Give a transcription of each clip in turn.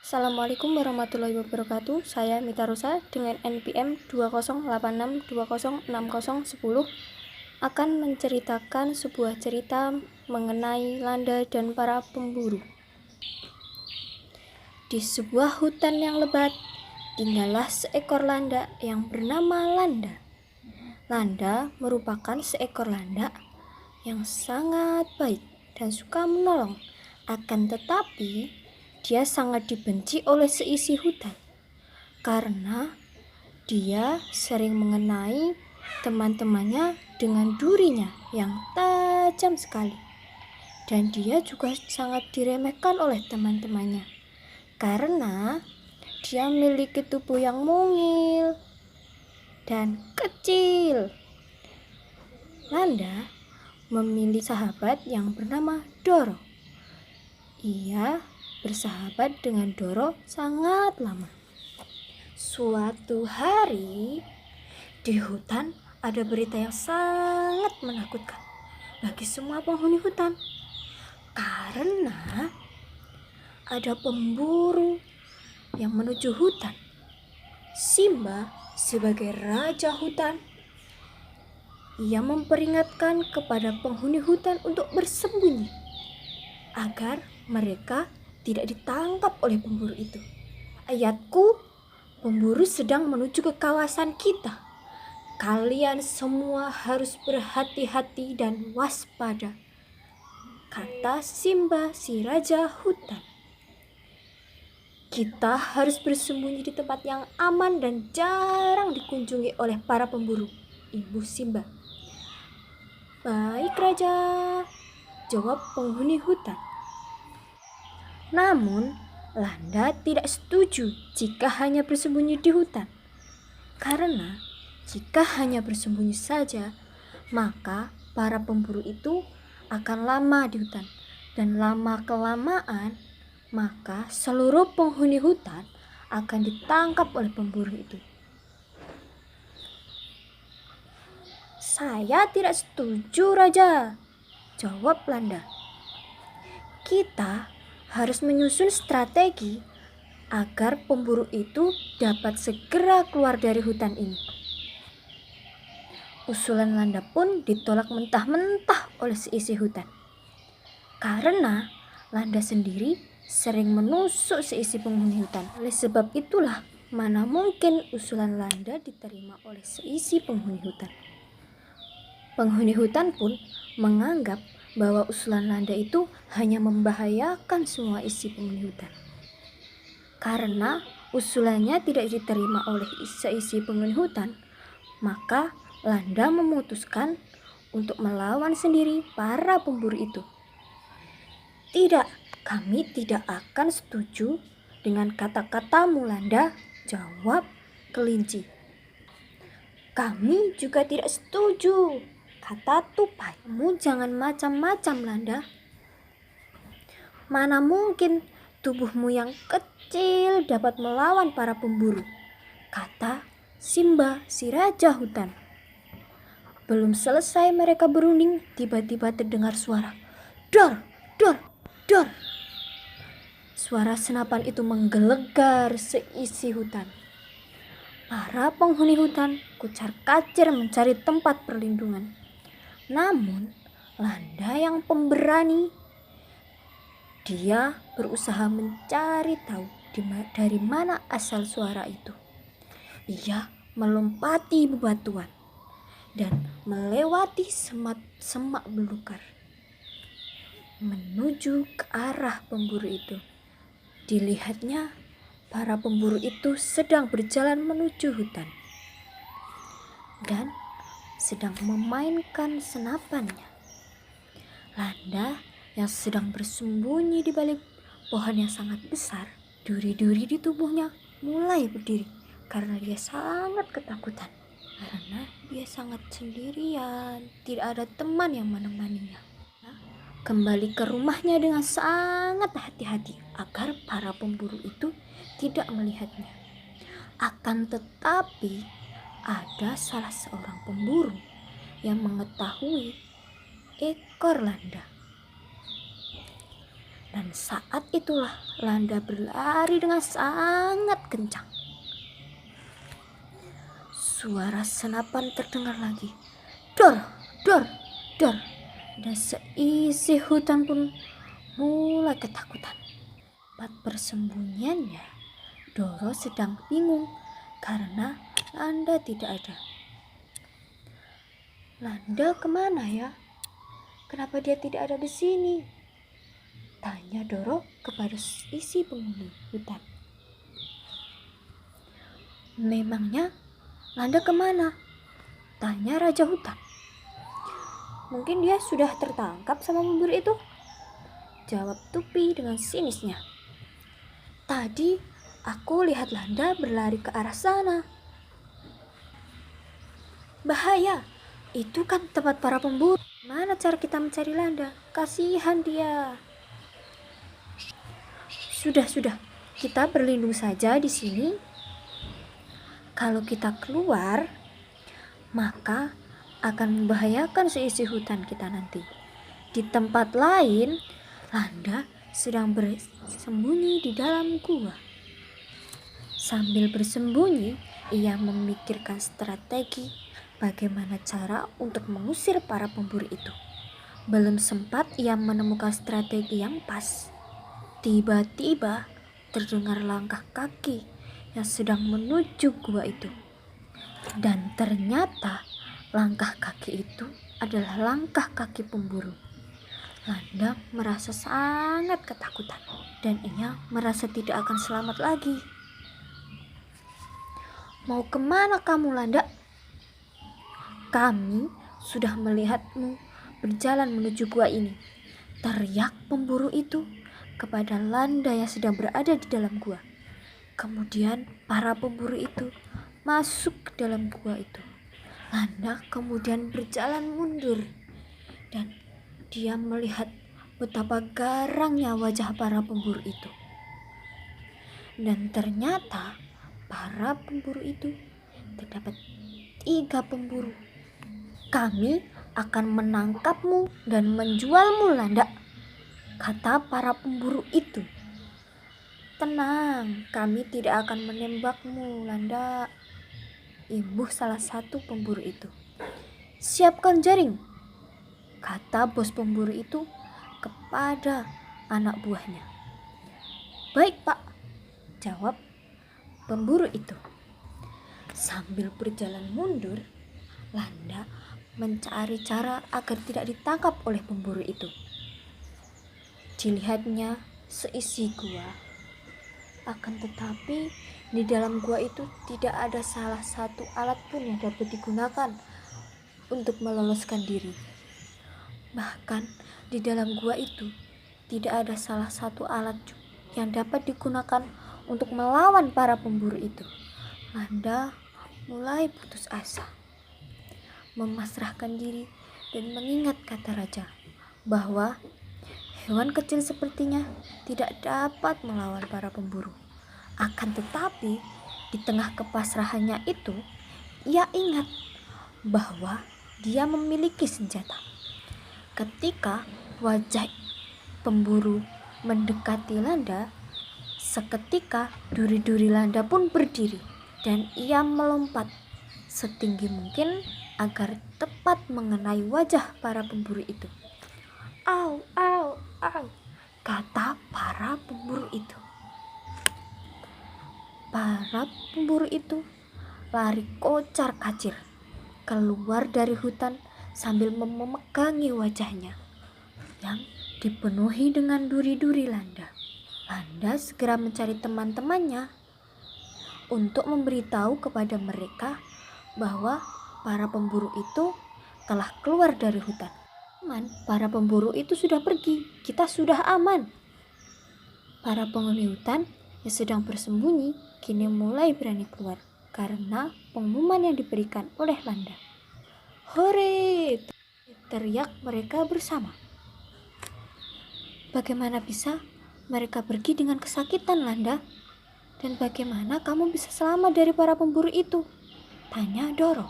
Assalamualaikum warahmatullahi wabarakatuh. Saya Mita Rosa dengan NPM 2086206010 akan menceritakan sebuah cerita mengenai Landa dan para pemburu. Di sebuah hutan yang lebat, tinggallah seekor landa yang bernama Landa. Landa merupakan seekor landa yang sangat baik dan suka menolong. Akan tetapi, dia sangat dibenci oleh seisi hutan karena dia sering mengenai teman-temannya dengan durinya yang tajam sekali. Dan dia juga sangat diremehkan oleh teman-temannya karena dia memiliki tubuh yang mungil dan kecil. Landa memilih sahabat yang bernama Doro. Ia bersahabat dengan Doro sangat lama. Suatu hari di hutan ada berita yang sangat menakutkan bagi semua penghuni hutan, karena ada pemburu yang menuju hutan. Simba sebagai raja hutan, ia memperingatkan kepada penghuni hutan untuk bersembunyi agar mereka tidak ditangkap oleh pemburu itu. Ayatku, pemburu sedang menuju ke kawasan kita. Kalian semua harus berhati-hati dan waspada, kata Simba si raja hutan. Kita harus bersembunyi di tempat yang aman dan jarang dikunjungi oleh para pemburu, ibu Simba. Baik raja, jawab penghuni hutan. Namun, Landa tidak setuju jika hanya bersembunyi di hutan. Karena jika hanya bersembunyi saja, maka para pemburu itu akan lama di hutan. Dan lama-kelamaan, maka seluruh penghuni hutan akan ditangkap oleh pemburu itu. Saya tidak setuju, Raja, jawab Landa. Kita harus menyusun strategi agar pemburu itu dapat segera keluar dari hutan ini. Usulan Landa pun ditolak mentah-mentah oleh seisi hutan. Karena Landa sendiri sering menusuk seisi penghuni hutan. Oleh sebab itulah, mana mungkin usulan Landa diterima oleh seisi penghuni hutan. Penghuni hutan pun menganggap bahwa usulan Landa itu hanya membahayakan semua isi penghuni hutan. Karena usulannya tidak diterima oleh seisi penghuni hutan, maka Landa memutuskan untuk melawan sendiri para pemburu itu. Tidak, kami tidak akan setuju dengan kata-katamu, Landa, jawab kelinci. Kami juga tidak setuju, kata tupai. Kamu jangan macam-macam, Landa. Mana mungkin tubuhmu yang kecil dapat melawan para pemburu, kata Simba si raja hutan. Belum selesai mereka berunding, tiba-tiba terdengar suara, dor, dor, dor. Suara senapan itu menggelegar seisi hutan. Para penghuni hutan kucar-kacir mencari tempat perlindungan. Namun, Landa yang pemberani, dia berusaha mencari tahu dari mana asal suara itu. Ia melompati bebatuan dan melewati semak belukar menuju ke arah pemburu itu. Dilihatnya, para pemburu itu sedang berjalan menuju hutan dan sedang memainkan senapannya. Landa yang sedang bersembunyi di balik pohon yang sangat besar, duri-duri di tubuhnya mulai berdiri karena dia sangat ketakutan. Karena dia sangat sendirian, tidak ada teman yang menemaninya. Kembali ke rumahnya dengan sangat hati-hati agar para pemburu itu tidak melihatnya. Akan tetapi, ada salah seorang pemburu yang mengetahui ekor Landa. Dan saat itulah Landa berlari dengan sangat kencang. Suara senapan terdengar lagi. Dor, dor, dor. Dan seisi hutan pun mulai ketakutan. Tempat persembunyiannya, Doro sedang bingung karena Landa tidak ada. Landa kemana ya? Kenapa dia tidak ada di sini? Tanya Doro kepada isi penghuni hutan. Memangnya Landa kemana? Tanya Raja Hutan. Mungkin dia sudah tertangkap sama pemburu itu, jawab Tupi dengan sinisnya. Tadi aku lihat Landa berlari ke arah sana. Bahaya, itu kan tempat para pemburu. Mana cara kita mencari Landa? Kasihan dia. Sudah, kita berlindung saja di sini. Kalau kita keluar, maka akan membahayakan seisi hutan kita nanti. Di tempat lain, Landa sedang bersembunyi di dalam gua. Sambil bersembunyi, ia memikirkan strategi bagaimana cara untuk mengusir para pemburu itu. Belum sempat ia menemukan strategi yang pas, tiba-tiba terdengar langkah kaki yang sedang menuju gua itu. Dan ternyata langkah kaki itu adalah langkah kaki pemburu. Landa merasa sangat ketakutan dan ia merasa tidak akan selamat lagi. Mau kemana kamu, Landa? Kami sudah melihatmu berjalan menuju gua ini, teriak pemburu itu kepada Landa yang sedang berada di dalam gua. Kemudian para pemburu itu masuk ke dalam gua itu. Landa kemudian berjalan mundur dan dia melihat betapa garangnya wajah para pemburu itu. Dan ternyata para pemburu itu terdapat 3 pemburu. Kami akan menangkapmu dan menjualmu, Landa, kata para pemburu itu. Tenang, kami tidak akan menembakmu, Landa, imbuh salah satu pemburu itu. Siapkan jaring, kata bos pemburu itu kepada anak buahnya. Baik, Pak, jawab pemburu itu. Sambil berjalan mundur, Landa mencari cara agar tidak ditangkap oleh pemburu itu. Dilihatnya seisi gua. Akan tetapi di dalam gua itu tidak ada salah satu alat pun yang dapat digunakan untuk meloloskan diri. Bahkan di dalam gua itu tidak ada salah satu alat yang dapat digunakan untuk melawan para pemburu itu. Landa mulai putus asa, memasrahkan diri dan mengingat kata raja bahwa hewan kecil sepertinya tidak dapat melawan para pemburu. Akan tetapi di tengah kepasrahannya itu, ia ingat bahwa dia memiliki senjata. Ketika wajah pemburu mendekati Landa, seketika duri-duri Landa pun berdiri dan ia melompat setinggi mungkin agar tepat mengenai wajah para pemburu itu. Au, au, au, kata para pemburu itu. Para pemburu itu lari kocar-kacir keluar dari hutan sambil memegangi wajahnya yang dipenuhi dengan duri-duri Landa. Landa segera mencari teman-temannya untuk memberitahu kepada mereka bahwa para pemburu itu telah keluar dari hutan. Para pemburu itu sudah pergi, kita sudah aman. Para penghuni hutan yang sedang bersembunyi kini mulai berani keluar karena pengumuman yang diberikan oleh Landa. Hore! Teriak mereka bersama. Bagaimana bisa mereka pergi dengan kesakitan, Landa? Dan bagaimana kamu bisa selamat dari para pemburu itu? Tanya Doro.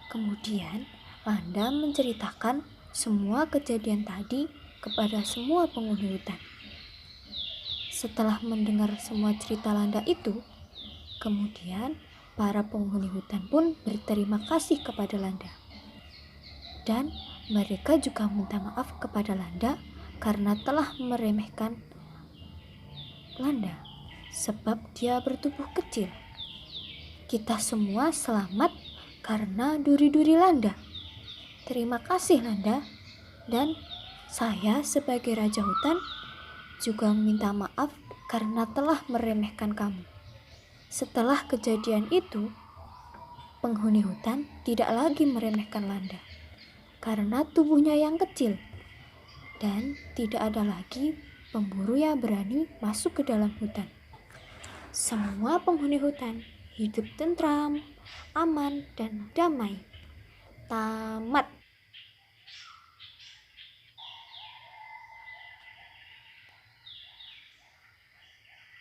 Kemudian Landa menceritakan semua kejadian tadi kepada semua penghuni hutan. Setelah mendengar semua cerita Landa itu, kemudian para penghuni hutan pun berterima kasih kepada Landa. Dan mereka juga minta maaf kepada Landa karena telah meremehkan Landa sebab dia bertubuh kecil. Kita semua selamat karena duri-duri Landa. Terima kasih Landa. Dan saya sebagai Raja Hutan juga meminta maaf karena telah meremehkan kamu. Setelah kejadian itu, penghuni hutan tidak lagi meremehkan Landa karena tubuhnya yang kecil. Dan tidak ada lagi pemburu yang berani masuk ke dalam hutan. Semua penghuni hutan hidup tentram, aman, dan damai. Tamat.